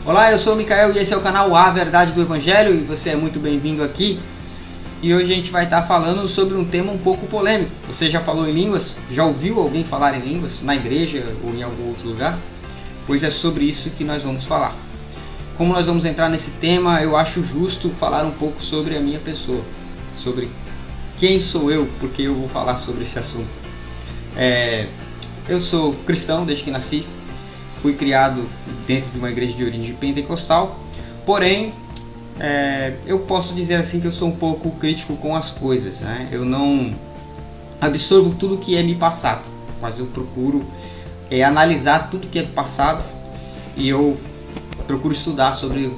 Olá, eu sou o Micael e esse é o canal A Verdade do Evangelho e você é muito bem-vindo aqui. E hoje a gente vai estar falando sobre um tema um pouco polêmico. Você já falou em línguas? Já ouviu alguém falar em línguas na igreja ou em algum outro lugar? Pois é sobre isso que nós vamos falar. Como nós vamos entrar nesse tema, eu acho justo falar um pouco sobre a minha pessoa, sobre quem sou eu, porque eu vou falar sobre esse assunto. Eu sou cristão desde que nasci. Fui criado dentro de uma igreja de origem pentecostal, porém, eu posso dizer assim que eu sou um pouco crítico com as coisas, né? Eu não absorvo tudo que é me passado, mas eu procuro analisar tudo que é passado e eu procuro estudar sobre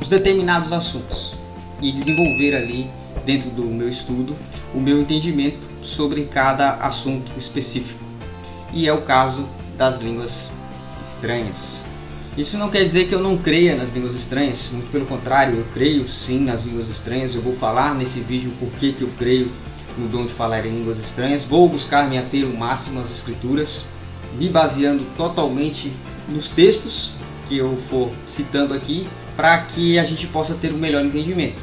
os determinados assuntos e desenvolver ali dentro do meu estudo o meu entendimento sobre cada assunto específico. E é o caso das línguas estranhas. Isso não quer dizer que eu não creia nas línguas estranhas, muito pelo contrário, eu creio sim nas línguas estranhas. Eu vou falar nesse vídeo por que eu creio no dom de falar em línguas estranhas. Vou buscar me ater o máximo às escrituras, me baseando totalmente nos textos que eu for citando aqui, para que a gente possa ter um melhor entendimento.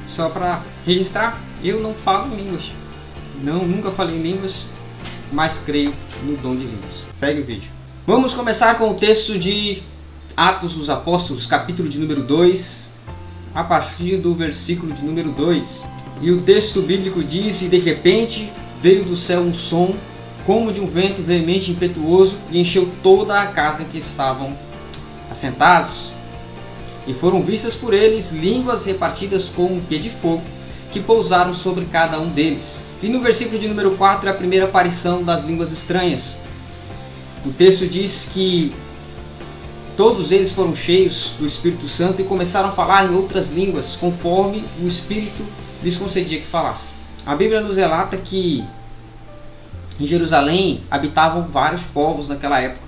Só para registrar, eu não falo em línguas, nunca falei em línguas, mas creio no dom de línguas. Segue o vídeo. Vamos começar com o texto de Atos dos Apóstolos, capítulo de número 2, a partir do versículo de número 2. E o texto bíblico diz: "E de repente veio do céu um som, como de um vento veemente e impetuoso, e encheu toda a casa em que estavam assentados. E foram vistas por eles línguas repartidas como um quê de fogo, que pousaram sobre cada um deles." E no versículo de número 4 é a primeira aparição das línguas estranhas. O texto diz que todos eles foram cheios do Espírito Santo e começaram a falar em outras línguas, conforme o Espírito lhes concedia que falassem. A Bíblia nos relata que em Jerusalém habitavam vários povos naquela época,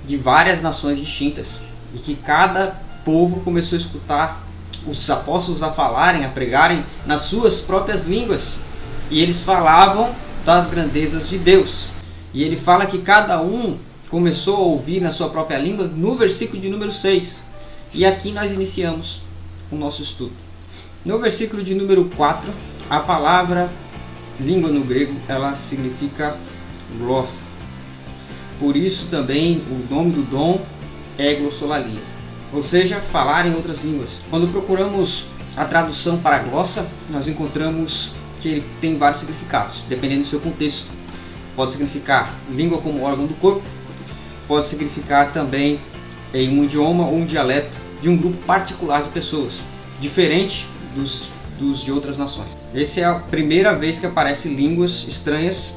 de várias nações distintas, e que cada povo começou a escutar os apóstolos a falarem, a pregarem nas suas próprias línguas, e eles falavam das grandezas de Deus. E ele fala que cada um começou a ouvir na sua própria língua no versículo de número 6. E aqui nós iniciamos o nosso estudo. No versículo de número 4, a palavra língua no grego, ela significa glossa. Por isso também o nome do dom é glossolalia, ou seja, falar em outras línguas. Quando procuramos a tradução para glossa, nós encontramos que ele tem vários significados, dependendo do seu contexto. Pode significar língua como órgão do corpo, pode significar também em um idioma ou um dialeto de um grupo particular de pessoas, diferente dos de outras nações. Essa é a primeira vez que aparece línguas estranhas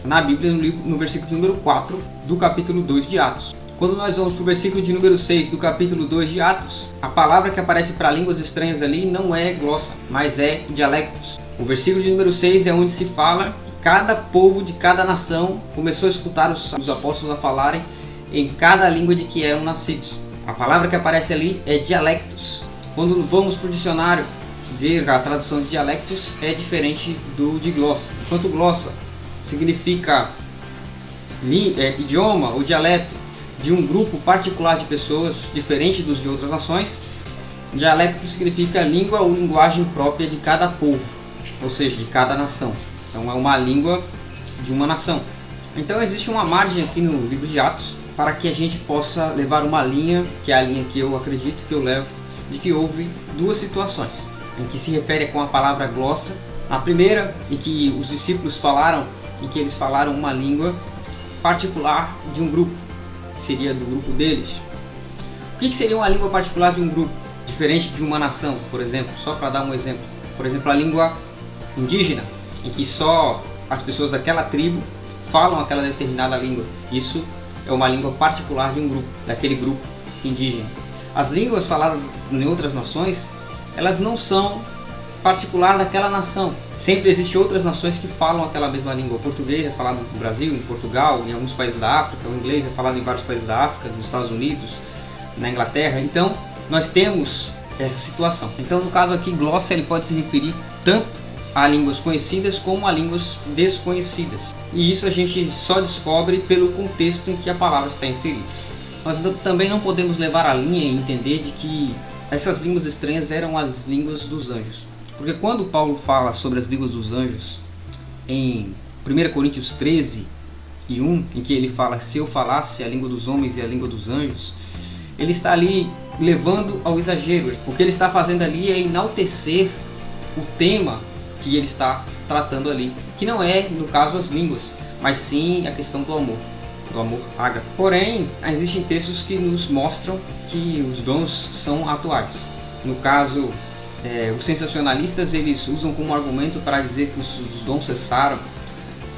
na Bíblia, no versículo de número 4 do capítulo 2 de Atos. Quando nós vamos para o versículo de número 6 do capítulo 2 de Atos, a palavra que aparece para línguas estranhas ali não é glossa, mas é dialectos. O versículo de número 6 é onde se fala que cada povo de cada nação começou a escutar os apóstolos a falarem em cada língua de que eram nascidos. A palavra que aparece ali é dialectos. Quando vamos para o dicionário ver a tradução de dialectos, é diferente do de glossa. Enquanto glossa significa idioma ou dialeto de um grupo particular de pessoas, diferente dos de outras nações, dialecto significa língua ou linguagem própria de cada povo, ou seja, de cada nação. Então é uma língua de uma nação. Então existe uma margem aqui no livro de Atos para que a gente possa levar uma linha, que é a linha que eu acredito que eu levo, de que houve duas situações em que se refere com a palavra glossa. A primeira, em que os discípulos falaram, em que eles falaram uma língua particular de um grupo, seria do grupo deles. O que seria uma língua particular de um grupo, diferente de uma nação, por exemplo? Só para dar um exemplo. Por exemplo, a língua indígena, em que só as pessoas daquela tribo falam aquela determinada língua. Isso é uma língua particular de um grupo, daquele grupo indígena. As línguas faladas em outras nações, elas não são particular daquela nação. Sempre existem outras nações que falam aquela mesma língua. O português é falado no Brasil, em Portugal, em alguns países da África. O inglês é falado em vários países da África, nos Estados Unidos, na Inglaterra. Então, nós temos essa situação. Então, no caso aqui, glossa, ele pode se referir tanto a línguas conhecidas como a línguas desconhecidas. E isso a gente só descobre pelo contexto em que a palavra está inserida. Nós também não podemos levar a linha e entender de que essas línguas estranhas eram as línguas dos anjos. Porque quando Paulo fala sobre as línguas dos anjos, em 1 Coríntios 13:1, em que ele fala: se eu falasse a língua dos homens e a língua dos anjos, ele está ali levando ao exagero. O que ele está fazendo ali é enaltecer o tema que ele está tratando ali, que não é, no caso, as línguas, mas sim a questão do amor ágape. Porém, existem textos que nos mostram que os dons são atuais. No caso, os sensacionalistas, eles usam como argumento para dizer que os dons cessaram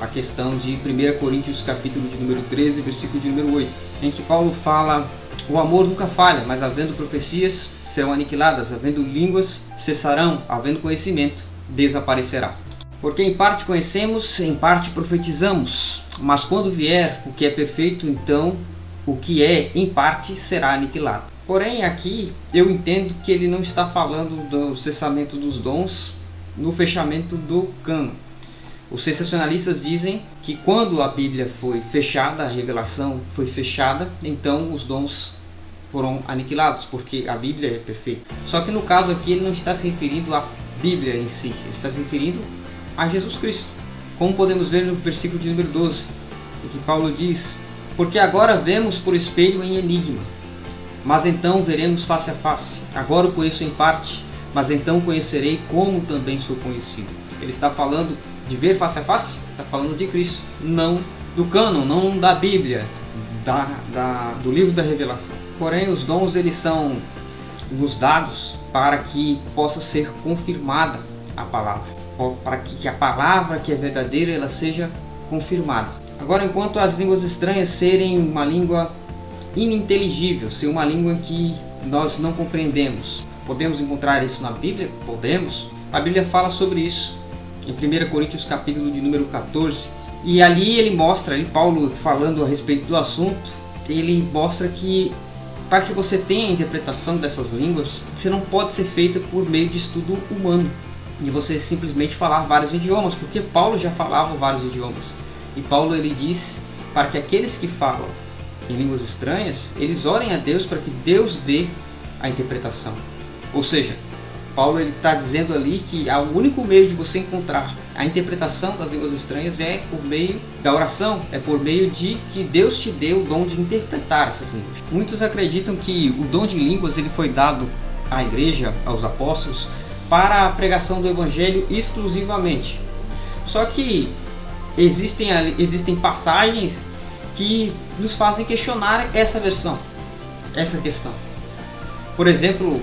a questão de 1 Coríntios capítulo de número 13, versículo de número 8, em que Paulo fala: o amor nunca falha, mas havendo profecias serão aniquiladas, havendo línguas cessarão, havendo conhecimento desaparecerá. Porque em parte conhecemos, em parte profetizamos, mas quando vier o que é perfeito, então o que é em parte será aniquilado. Porém, aqui eu entendo que ele não está falando do cessamento dos dons no fechamento do cânon. Os sensacionalistas dizem que quando a Bíblia foi fechada, a revelação foi fechada, então os dons foram aniquilados, porque a Bíblia é perfeita. Só que no caso aqui ele não está se referindo à Bíblia em si, ele está se referindo a Jesus Cristo. Como podemos ver no versículo de número 12, em que Paulo diz: porque agora vemos por espelho em enigma, mas então veremos face a face. Agora o conheço em parte, mas então conhecerei como também sou conhecido. Ele está falando de ver face a face? Está falando de Cristo, não do cânon, não da Bíblia, do livro da revelação. Porém, os dons eles são nos dados para que possa ser confirmada a palavra, para que a palavra que é verdadeira ela seja confirmada. Agora, enquanto as línguas estranhas serem uma língua ininteligível, ser uma língua que nós não compreendemos, podemos encontrar isso na Bíblia? Podemos. A Bíblia fala sobre isso em 1 Coríntios capítulo de número 14, e ali ele mostra, Paulo falando a respeito do assunto, ele mostra que para que você tenha a interpretação dessas línguas, você não pode ser feita por meio de estudo humano, de você simplesmente falar vários idiomas, porque Paulo já falava vários idiomas. E Paulo ele diz para que aqueles que falam em línguas estranhas, eles orem a Deus para que Deus dê a interpretação. Ou seja, Paulo está dizendo ali que o único meio de você encontrar a interpretação das línguas estranhas é por meio da oração, é por meio de que Deus te dê o dom de interpretar essas línguas. Muitos acreditam que o dom de línguas ele foi dado à igreja, aos apóstolos, para a pregação do evangelho exclusivamente. Só que existem passagens que nos fazem questionar essa versão, essa questão. Por exemplo,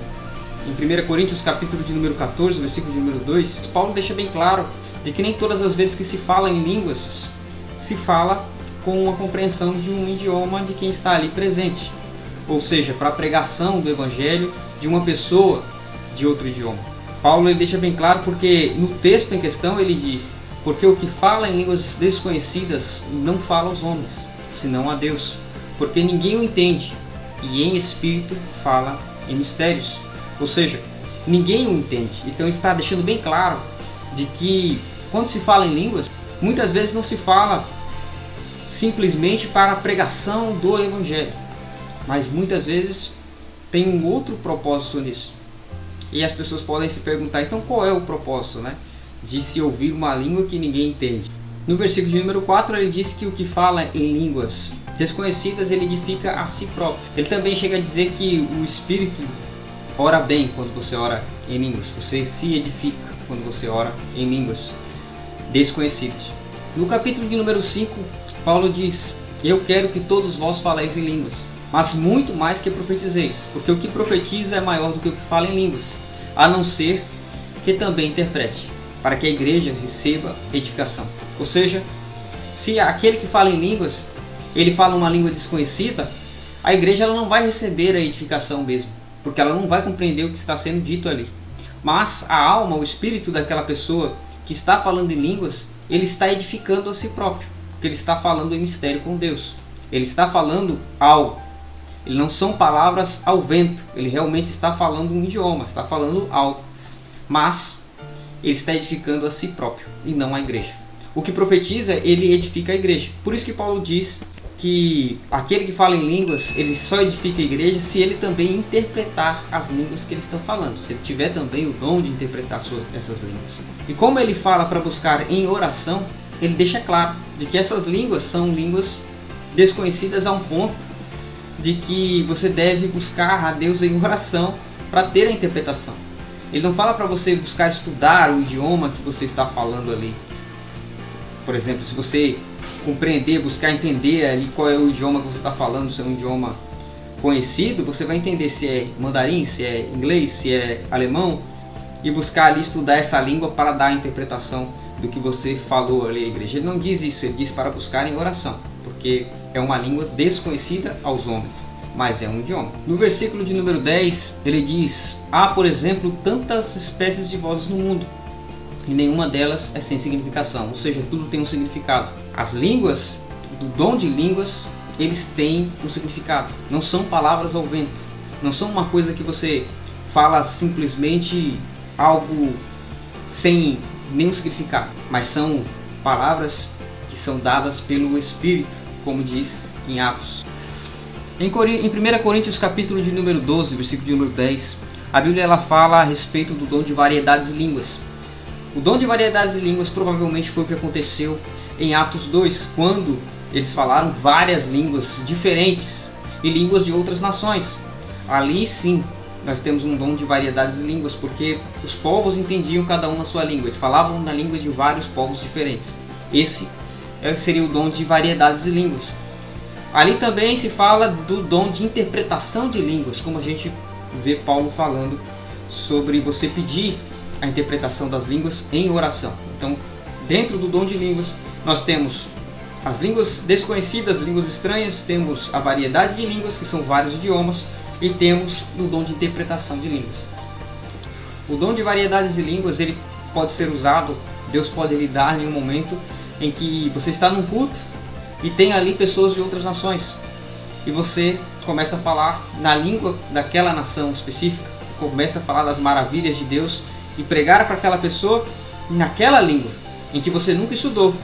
em 1 Coríntios capítulo de número 14, versículo de número 2, Paulo deixa bem claro de que nem todas as vezes que se fala em línguas, se fala com a compreensão de um idioma de quem está ali presente. Ou seja, para a pregação do evangelho de uma pessoa de outro idioma. Paulo ele deixa bem claro porque no texto em questão ele diz: porque o que fala em línguas desconhecidas não fala aos homens, senão a Deus, porque ninguém o entende, e em espírito fala em mistérios. Ou seja, ninguém o entende. Então está deixando bem claro de que quando se fala em línguas, muitas vezes não se fala simplesmente para a pregação do evangelho, mas muitas vezes tem um outro propósito nisso. E as pessoas podem se perguntar, então qual é o propósito, de se ouvir uma língua que ninguém entende? No versículo de número 4 ele diz que o que fala em línguas desconhecidas ele edifica a si próprio. Ele também chega a dizer que o Espírito ora bem quando você ora em línguas, você se edifica quando você ora em línguas desconhecidas. No capítulo de número 5, Paulo diz: eu quero que todos vós faleis em línguas, mas muito mais que profetizeis, porque o que profetiza é maior do que o que fala em línguas, a não ser que também interprete, para que a igreja receba edificação. Ou seja, se aquele que fala em línguas, ele fala uma língua desconhecida, a igreja ela não vai receber a edificação mesmo, porque ela não vai compreender o que está sendo dito ali. Mas a alma, o espírito daquela pessoa que está falando em línguas, ele está edificando a si próprio, porque ele está falando em mistério com Deus. Ele está falando algo. Ele não são palavras ao vento, ele realmente está falando um idioma, está falando algo. Mas ele está edificando a si próprio e não a igreja. O que profetiza, ele edifica a igreja. Por isso que Paulo diz que aquele que fala em línguas, ele só edifica a igreja se ele também interpretar as línguas que eles estão falando, se ele tiver também o dom de interpretar essas línguas. E como ele fala para buscar em oração, ele deixa claro de que essas línguas são línguas desconhecidas a um ponto de que você deve buscar a Deus em oração para ter a interpretação. Ele não fala para você buscar estudar o idioma que você está falando ali. Por exemplo, se você compreender, buscar entender ali qual é o idioma que você está falando, se é um idioma conhecido, você vai entender se é mandarim, se é inglês, se é alemão, e buscar ali estudar essa língua para dar a interpretação do que você falou ali à igreja. Ele não diz isso, ele diz para buscar em oração, porque é uma língua desconhecida aos homens, mas é um idioma. No versículo de número 10, ele diz: há, por exemplo, tantas espécies de vozes no mundo, e nenhuma delas é sem significação, ou seja, tudo tem um significado. As línguas, do dom de línguas, eles têm um significado. Não são palavras ao vento. Não são uma coisa que você fala simplesmente algo sem nenhum significado. Mas são palavras que são dadas pelo Espírito, como diz em Atos. Em 1 Coríntios capítulo de número 12, versículo de número 10, a Bíblia ela fala a respeito do dom de variedades de línguas. O dom de variedades de línguas provavelmente foi o que aconteceu em Atos 2, quando eles falaram várias línguas diferentes e línguas de outras nações. Ali sim, nós temos um dom de variedades de línguas, porque os povos entendiam cada um na sua língua, eles falavam na língua de vários povos diferentes. Esse seria o dom de variedades de línguas. Ali também se fala do dom de interpretação de línguas, como a gente vê Paulo falando sobre você pedir a interpretação das línguas em oração. Então, dentro do dom de línguas, nós temos as línguas desconhecidas, línguas estranhas, temos a variedade de línguas, que são vários idiomas, e temos o dom de interpretação de línguas. O dom de variedades de línguas, ele pode ser usado, Deus pode lhe dar em um momento em que você está num culto e tem ali pessoas de outras nações, e você começa a falar na língua daquela nação específica, começa a falar das maravilhas de Deus e pregar para aquela pessoa naquela língua em que você nunca estudou,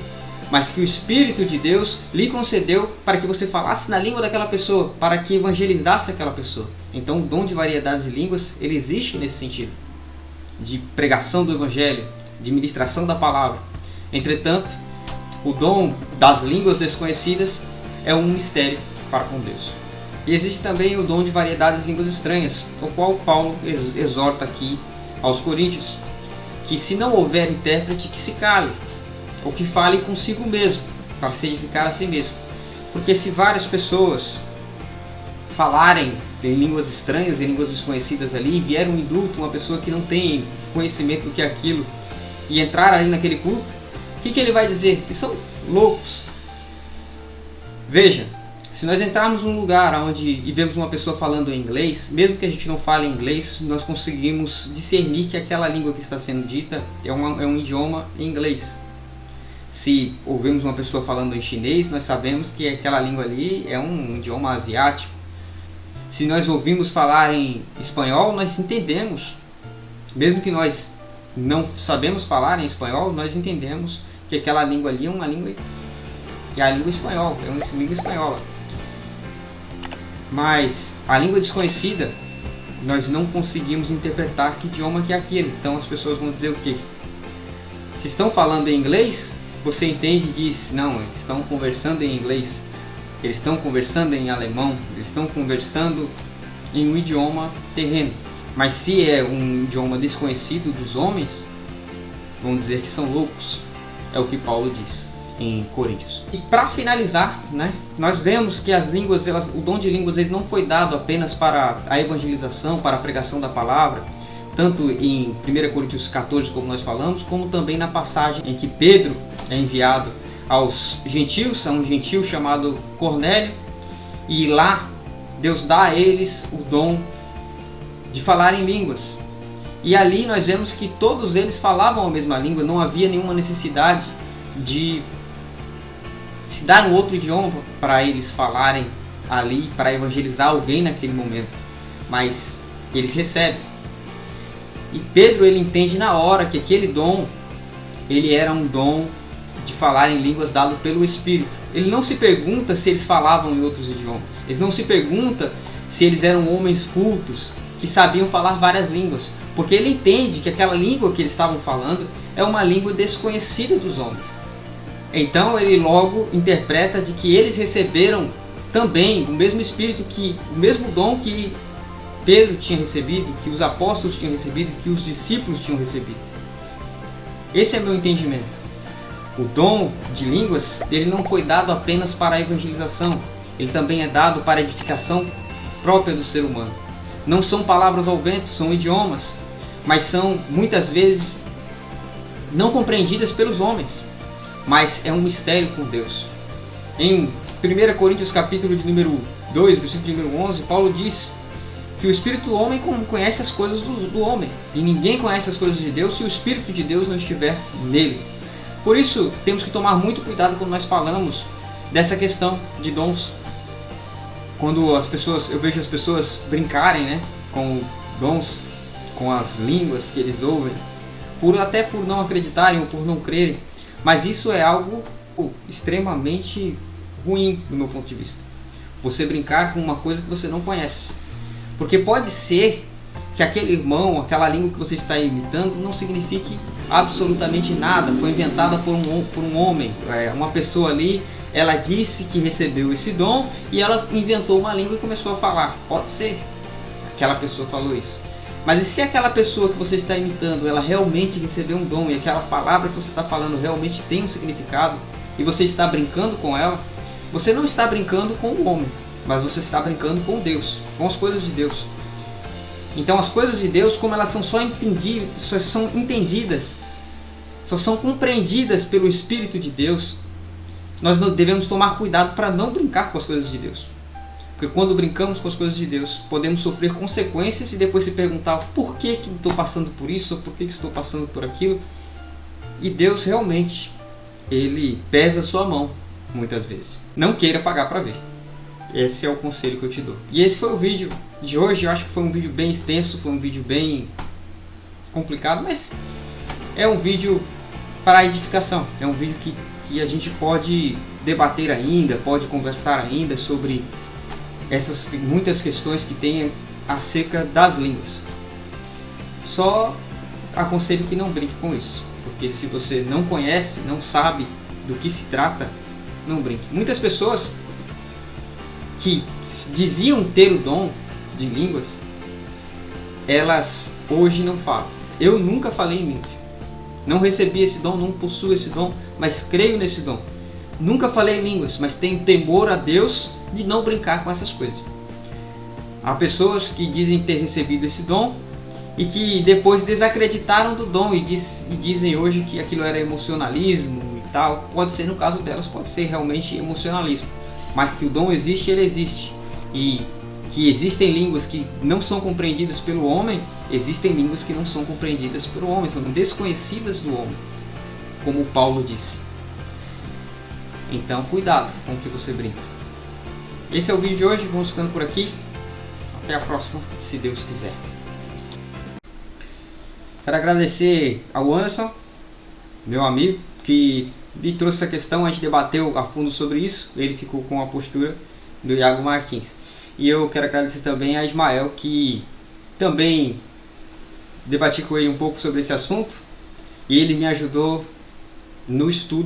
mas que o Espírito de Deus lhe concedeu para que você falasse na língua daquela pessoa, para que evangelizasse aquela pessoa. Então o dom de variedades de línguas, ele existe nesse sentido, de pregação do Evangelho, de ministração da palavra. Entretanto, o dom das línguas desconhecidas é um mistério para com Deus. E existe também o dom de variedades de línguas estranhas, o qual Paulo exorta aqui aos coríntios, que se não houver intérprete, que se cale, ou que fale consigo mesmo, para se edificar a si mesmo. Porque se várias pessoas falarem em línguas estranhas, em línguas desconhecidas ali, e vier um indulto, uma pessoa que não tem conhecimento do que é aquilo, e entrar ali naquele culto, o que ele vai dizer? Que são loucos. Veja, se nós entrarmos num lugar onde e vemos uma pessoa falando em inglês, mesmo que a gente não fale inglês, nós conseguimos discernir que aquela língua que está sendo dita é um idioma em inglês. Se ouvimos uma pessoa falando em chinês, nós sabemos que aquela língua ali é um idioma asiático. Se nós ouvimos falar em espanhol, nós entendemos. Mesmo que nós não sabemos falar em espanhol, nós entendemos que aquela língua ali é uma língua, que é a língua espanhola, é uma língua espanhola. Mas a língua desconhecida, nós não conseguimos interpretar que idioma que é aquele. Então as pessoas vão dizer o quê? Se estão falando em inglês, você entende e diz, não, eles estão conversando em inglês, eles estão conversando em alemão, eles estão conversando em um idioma terreno. Mas se é um idioma desconhecido dos homens, vão dizer que são loucos. É o que Paulo diz em Coríntios. E para finalizar, nós vemos que as línguas, o dom de línguas, ele não foi dado apenas para a evangelização, para a pregação da palavra, tanto em 1 Coríntios 14, como nós falamos, como também na passagem em que Pedro é enviado aos gentios, a um gentio chamado Cornélio, e lá Deus dá a eles o dom de falar em línguas. E ali nós vemos que todos eles falavam a mesma língua, não havia nenhuma necessidade de se dar um outro idioma para eles falarem ali, para evangelizar alguém naquele momento, mas eles recebem. E Pedro, ele entende na hora que aquele dom, ele era um dom de falar em línguas dado pelo Espírito. Ele não se pergunta se eles falavam em outros idiomas. Ele não se pergunta se eles eram homens cultos que sabiam falar várias línguas, porque ele entende que aquela língua que eles estavam falando é uma língua desconhecida dos homens. Então ele logo interpreta de que eles receberam também o mesmo Espírito, o mesmo dom que Pedro tinha recebido, que os apóstolos tinham recebido, que os discípulos tinham recebido. Esse é meu entendimento. O dom de línguas, ele não foi dado apenas para a evangelização, ele também é dado para a edificação própria do ser humano. Não são palavras ao vento, são idiomas, mas são muitas vezes não compreendidas pelos homens, mas é um mistério com Deus. Em 1 Coríntios capítulo de número 2, versículo de número 11, Paulo diz que o Espírito do homem conhece as coisas do homem, e ninguém conhece as coisas de Deus se o Espírito de Deus não estiver nele. Por isso, temos que tomar muito cuidado quando nós falamos dessa questão de dons. Quando eu vejo as pessoas brincarem, né, com dons, com as línguas que eles ouvem, até por não acreditarem ou por não crerem. Mas isso é algo extremamente ruim do meu ponto de vista. Você brincar com uma coisa que você não conhece. Porque pode ser que aquele irmão, aquela língua que você está imitando, não signifique absolutamente nada. Foi inventada por um homem. Uma pessoa ali, ela disse que recebeu esse dom e ela inventou uma língua e começou a falar. Pode ser. Aquela pessoa falou isso. Mas e se aquela pessoa que você está imitando, ela realmente recebeu um dom e aquela palavra que você está falando realmente tem um significado e você está brincando com ela, você não está brincando com o homem, mas você está brincando com Deus, com as coisas de Deus. Então as coisas de Deus, como elas são só entendidas, só são compreendidas pelo Espírito de Deus, nós devemos tomar cuidado para não brincar com as coisas de Deus. Porque quando brincamos com as coisas de Deus, podemos sofrer consequências e depois se perguntar por que estou passando por isso, ou por que estou passando por aquilo. E Deus realmente, Ele pesa a sua mão, muitas vezes. Não queira pagar para ver. Esse é o conselho que eu te dou. E esse foi o vídeo de hoje. Eu acho que foi um vídeo bem extenso, foi um vídeo bem complicado, mas é um vídeo para edificação. É um vídeo que a gente pode debater ainda, pode conversar ainda sobre essas muitas questões que tem acerca das línguas. Só aconselho que não brinque com isso, porque se você não conhece, não sabe do que se trata, não brinque. Muitas pessoas que diziam ter o dom de línguas, elas hoje não falam. Eu nunca falei em línguas. Não recebi esse dom, não possuo esse dom, mas creio nesse dom. Nunca falei em línguas, mas tenho temor a Deus de não brincar com essas coisas. Há pessoas que dizem ter recebido esse dom e que depois desacreditaram do dom e dizem hoje que aquilo era emocionalismo e tal. Pode ser, no caso delas, pode ser realmente emocionalismo. Mas que o dom existe, ele existe. E que existem línguas que não são compreendidas pelo homem, existem línguas que não são compreendidas pelo homem, são desconhecidas do homem, como Paulo disse. Então, cuidado com o que você brinca. Esse é o vídeo de hoje, vamos ficando por aqui. Até a próxima, se Deus quiser. Quero agradecer ao Anderson, meu amigo, que me trouxe essa questão. A gente debateu a fundo sobre isso. Ele ficou com a postura do Iago Martins. E eu quero agradecer também a Ismael, que também debati com ele um pouco sobre esse assunto. E ele me ajudou no estudo.